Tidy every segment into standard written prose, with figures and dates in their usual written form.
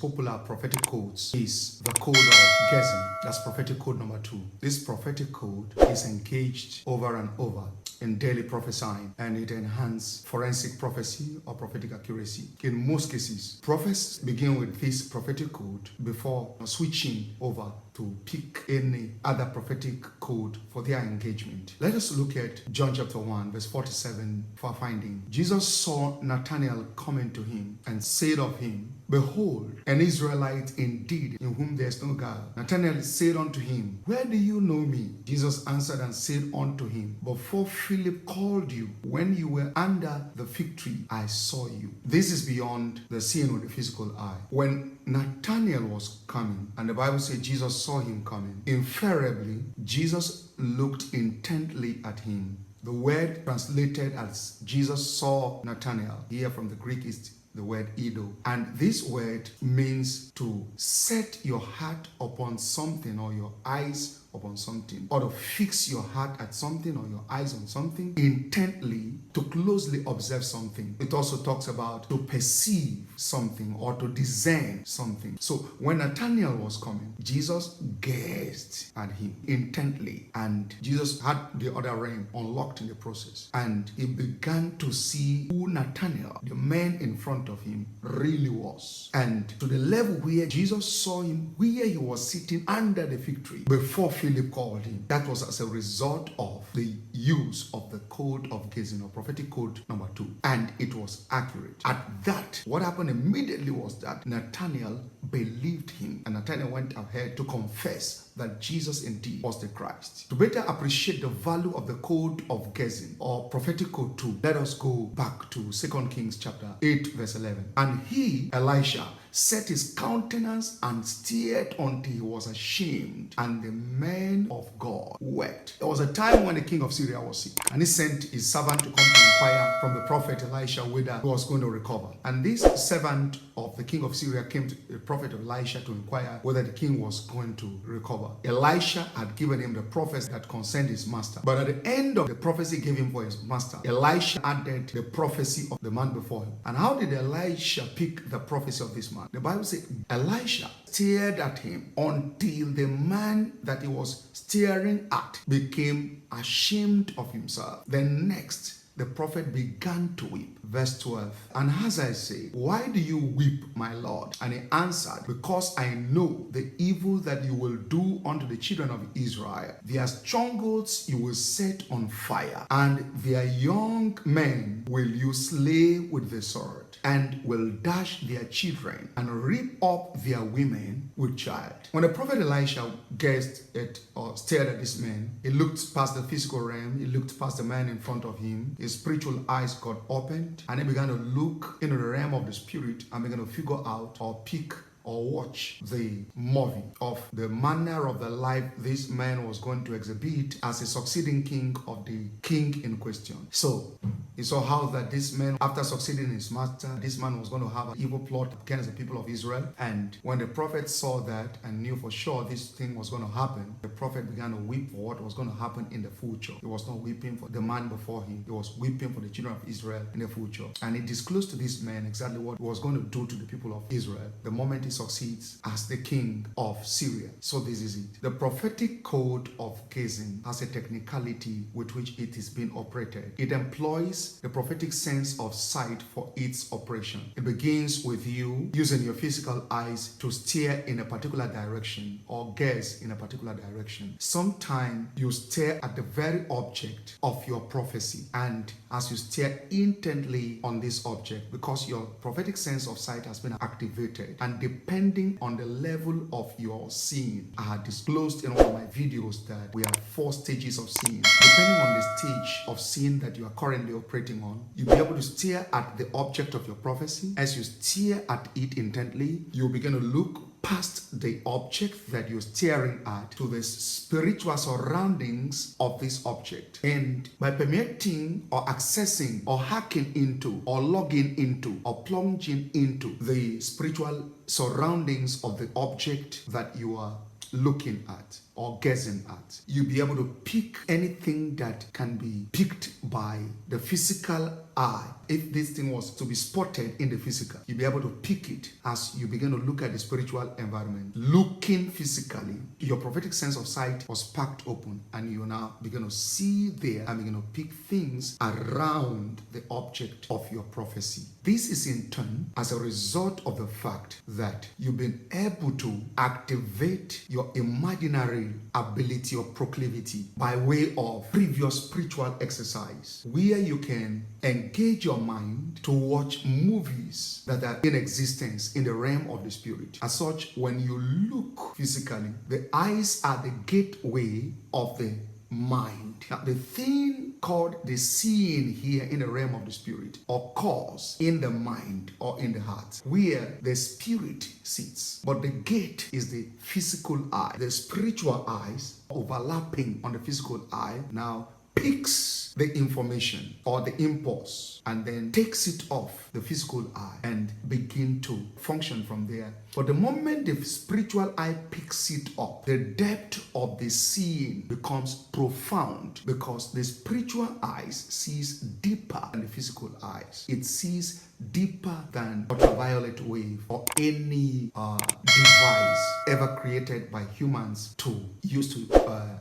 popular prophetic codes is the code of GAZING. That's prophetic code number 2. This prophetic code is engaged over and over in daily prophesying, and it enhances forensic prophecy or prophetic accuracy. In most cases, prophets begin with this prophetic code before switching over to pick any other prophetic code for their engagement. Let us look at John chapter 1 verse 47 for finding. Jesus saw Nathanael coming to him and said of him, "Behold, an Israelite indeed, in whom there is no guile." Nathanael said unto him, "Where do you know me?" Jesus answered and said unto him, "Before Philip called you, when you were under the fig tree, I saw you." This is beyond the seeing with the physical eye. When Nathanael was coming, and the Bible says Jesus saw him coming, invariably, Jesus looked intently at him. The word translated as Jesus saw Nathanael, here from the Greek, is the word Idah. And this word means to set your heart upon something, or your eyes upon something, or to fix your heart at something or your eyes on something intently, to closely observe something. It also talks about to perceive something or to discern something. So when Nathanael was coming, Jesus gazed at him intently, and Jesus had the other realm unlocked in the process, and he began to see who Nathanael, the man in front of him, really was, and to the level where Jesus saw him where he was sitting under the fig tree before Philip called him. That was as a result of the use of the code of GAZING, or prophetic code number 2, and it was accurate. At that, what happened immediately was that Nathanael believed him, and Nathanael went ahead to confess that Jesus indeed was the Christ. To better appreciate the value of the code of GAZING, or prophetic code 2, let us go back to 2 Kings chapter 8 verse 11. "And he, Elisha, set his countenance and stared until he was ashamed, and the man of God wept." There was a time when the king of Syria was sick, and he sent his servant to come to inquire from the prophet Elisha whether he was going to recover. And this servant of the king of Syria came to the prophet Elisha to inquire whether the king was going to recover. Elisha had given him the prophecy that concerned his master, but at the end of the prophecy given him for his master, Elisha added the prophecy of the man before him. And how did Elisha pick the prophecy of this man? The Bible says Elisha stared at him until the man that he was staring at became ashamed of himself. Then next, the prophet began to weep. Verse 12. "And Hazael said, Why do you weep, my Lord? And he answered, Because I know the evil that you will do unto the children of Israel. Their strongholds you will set on fire, and their young men will you slay with the sword, and will dash their children, and rip up their women with child." When the prophet Elisha gazed at or stared at this man, he looked past the physical realm, he looked past the man in front of him, his spiritual eyes got opened, and he began to look into the realm of the spirit and began to figure out or pick or watch the movie of the manner of the life this man was going to exhibit as a succeeding king of the king in question. So he saw how that this man, after succeeding his master, this man was going to have an evil plot against the people of Israel. And when the prophet saw that and knew for sure this thing was going to happen, the prophet began to weep for what was going to happen in the future. He was not weeping for the man before him. He was weeping for the children of Israel in the future. And he disclosed to this man exactly what he was going to do to the people of Israel the moment he succeeds as the king of Syria. So this is it. The prophetic code of GAZING has a technicality with which it is being operated. It employs the prophetic sense of sight for its operation. It begins with you using your physical eyes to steer in a particular direction or gaze in a particular direction. Sometimes you stare at the very object of your prophecy, and as you stare intently on this object, because your prophetic sense of sight has been activated, and depending on the level of your seeing, I had disclosed in one of my videos that we have 4 stages of seeing. Depending on the stage of seeing that you are currently operating on, you'll be able to stare at the object of your prophecy. As you stare at it intently, you'll begin to look past the object that you're staring at to the spiritual surroundings of this object. And by permitting or accessing or hacking into or logging into or plunging into the spiritual surroundings of the object that you are looking at or gazing at. You'll be able to pick anything that can be picked by the physical eye. If this thing was to be spotted in the physical, you'll be able to pick it as you begin to look at the spiritual environment. Looking physically, your prophetic sense of sight was packed open, and you now begin to see there and begin to pick things around the object of your prophecy. This is in turn as a result of the fact that you've been able to activate your imaginary ability or proclivity by way of previous spiritual exercise, where you can engage your mind to watch movies that are in existence in the realm of the spirit. As such, when you look physically, the eyes are the gateway of the mind. Now, the thing called the seeing here in the realm of the spirit occurs in the mind or in the heart, where the spirit sits. But the gate is the physical eye. The spiritual eyes overlapping on the physical eye now picks the information or the impulse and then takes it off the physical eye and begin to function from there. But the moment the spiritual eye picks it up, the depth of the seeing becomes profound, because the spiritual eyes sees deeper than the physical eyes. It sees deeper than ultraviolet wave or any device ever created by humans to use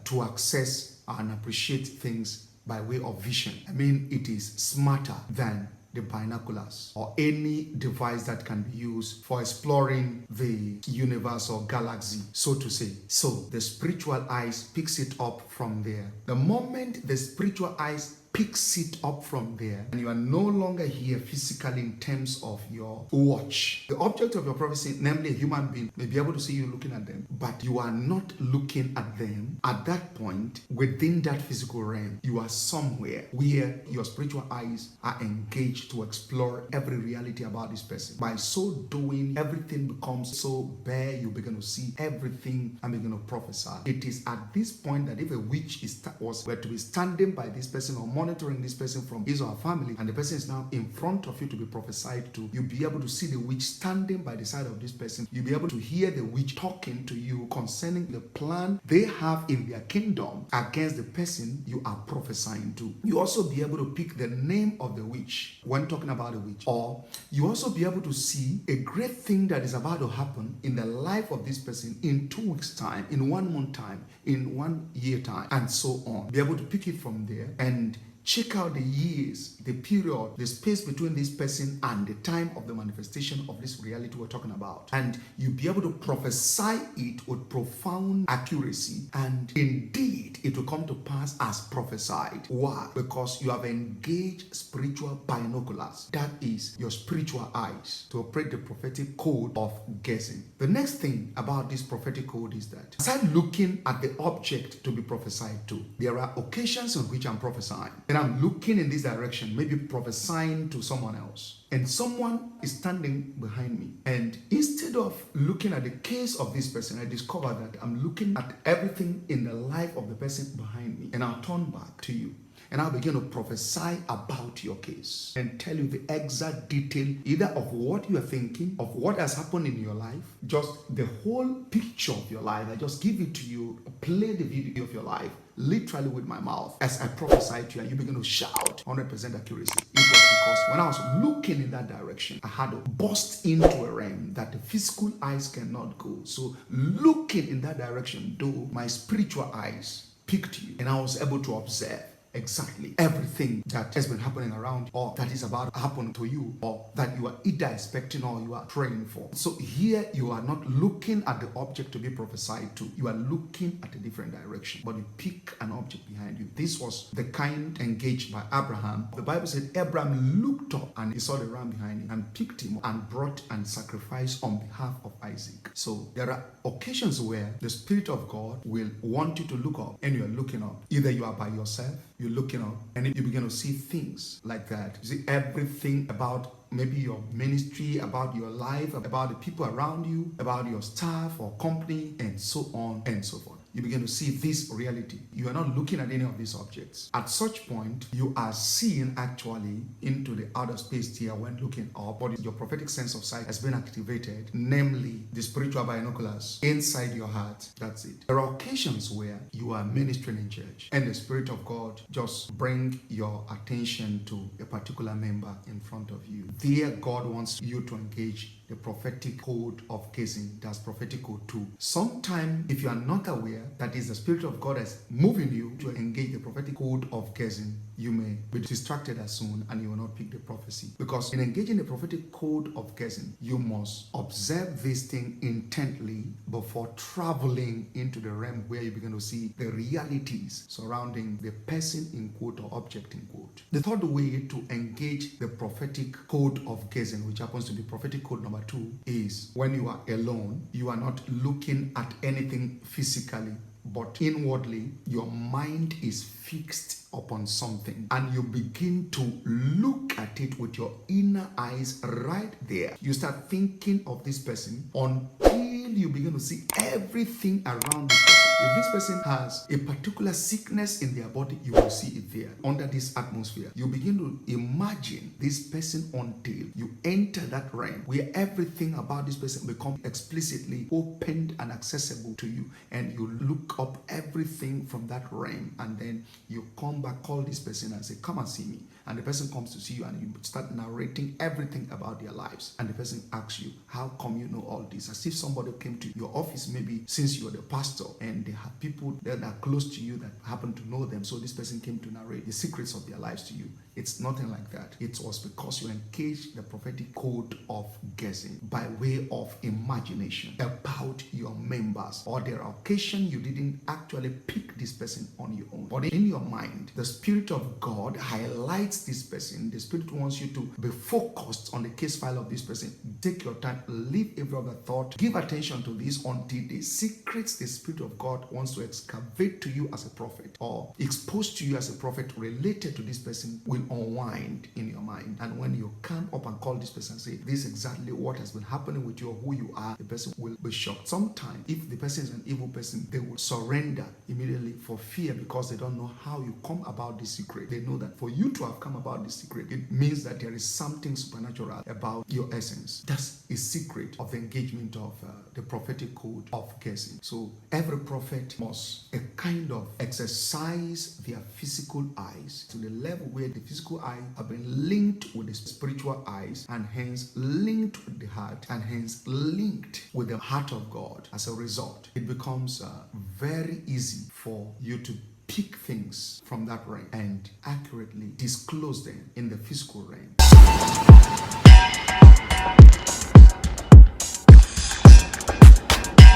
to access and appreciate things by way of vision. I mean, it is smarter than the binoculars or any device that can be used for exploring the universe or galaxy, so to say. So the spiritual eyes picks it up from there. The moment the spiritual eyes picks it up from there, and you are no longer here physically in terms of your watch. The object of your prophecy, namely a human being, may be able to see you looking at them, but you are not looking at them at that point within that physical realm. You are somewhere where your spiritual eyes are engaged to explore every reality about this person. By so doing, everything becomes so bare, you begin to see everything and begin to prophesy. It is at this point that if a witch were to be standing by this person or monitoring this person from his or her family, and the person is now in front of you to be prophesied to, you'll be able to see the witch standing by the side of this person. You'll be able to hear the witch talking to you concerning the plan they have in their kingdom against the person you are prophesying to. You also be able to pick the name of the witch when talking about the witch, or you also be able to see a great thing that is about to happen in the life of this person in 2 weeks time, in 1 month time, in 1 year time, and so on. Be able to pick it from there and check out the years, the period, the space between this person and the time of the manifestation of this reality we're talking about. And you'll be able to prophesy it with profound accuracy, and indeed it will come to pass as prophesied. Why? Because you have engaged spiritual binoculars, that is your spiritual eyes, to operate the prophetic code of gazing. The next thing about this prophetic code is that aside looking at the object to be prophesied to, there are occasions on which I'm prophesying. I'm looking in this direction, maybe prophesying to someone else, and someone is standing behind me. And instead of looking at the case of this person, I discover that I'm looking at everything in the life of the person behind me, and I'll turn back to you. And I'll begin to prophesy about your case and tell you the exact detail, either of what you are thinking, of what has happened in your life, just the whole picture of your life. I just give it to you, play the video of your life, literally with my mouth, as I prophesy to you, and you begin to shout 100% accuracy. It was because when I was looking in that direction, I had to burst into a realm that the physical eyes cannot go. So looking in that direction, though, my spiritual eyes picked you, and I was able to observe exactly everything that has been happening around, or that is about to happen to you, or that you are either expecting or you are praying for. So here you are not looking at the object to be prophesied to, you are looking at a different direction, but you pick an object behind you. This was the kind engaged by Abraham. The Bible said Abraham looked up and he saw the ram behind him and picked him and brought and sacrificed on behalf of Isaac. So there are occasions where the Spirit of God will want you to look up, and you are looking up. Either you are by yourself, you're looking up, and you begin to see things like that. You see everything about maybe your ministry, about your life, about the people around you, about your staff or company, and so on and so forth. you begin to see this reality. You are not looking at any of these objects. At such point, you are seeing actually into the outer space here when looking up, but your prophetic sense of sight has been activated, namely the spiritual binoculars inside your heart. That's it. There are occasions where you are ministering in church and the Spirit of God just bring your attention to a particular member in front of you. There, God wants you to engage the prophetic code of gazing. That's prophetic code 2. Sometimes, if you are not aware that is the Spirit of God is moving you to engage the prophetic code of gazing, you may be distracted as soon and you will not pick the prophecy. Because in engaging the prophetic code of gazing, you must observe this thing intently before traveling into the realm where you begin to see the realities surrounding the person in quote or object in quote. The third way to engage the prophetic code of gazing, which happens to be prophetic code number 2, is when you are alone, you are not looking at anything physically, but inwardly your mind is fixed upon something and you begin to look at it with your inner eyes right there. You start thinking of this person until you begin to see everything around this person. If this person has a particular sickness in their body, you will see it there under this atmosphere. You begin to imagine this person until you enter that realm where everything about this person becomes explicitly opened and accessible to you, and you look up everything from that realm, and then you come back, call this person and say, come and see me. And the person comes to see you and you start narrating everything about their lives. And the person asks you, how come you know all this? As if somebody came to your office, maybe since you're the pastor, and they have people that are close to you that happen to know them. So this person came to narrate the secrets of their lives to you. It's nothing like that. It was because you engaged the prophetic code of gazing by way of imagination about your members, or there are occasions you didn't actually pick this person on your own. But in your mind, the Spirit of God highlights this person. The Spirit wants you to be focused on the case file of this person. Take your time, leave every other thought, give attention to this until the secrets the Spirit of God wants to excavate to you as a prophet or expose to you as a prophet related to this person will unwind in your mind. And when you come up and call this person and say, this is exactly what has been happening with you or who you are, the person will be shocked. Sometimes, if the person is an evil person, they will surrender immediately for fear because they don't know how you come about this secret. They know that for you to have come about this secret, it means that there is something supernatural about your essence. That's a secret of the engagement of the prophetic code of gazing. So every prophet must a kind of exercise their physical eyes to the level where the physical eye have been linked with the spiritual eyes, and hence linked with the heart, and hence linked with the heart of God. As a result, it becomes very easy for you to pick things from that realm and accurately disclose them in the physical realm.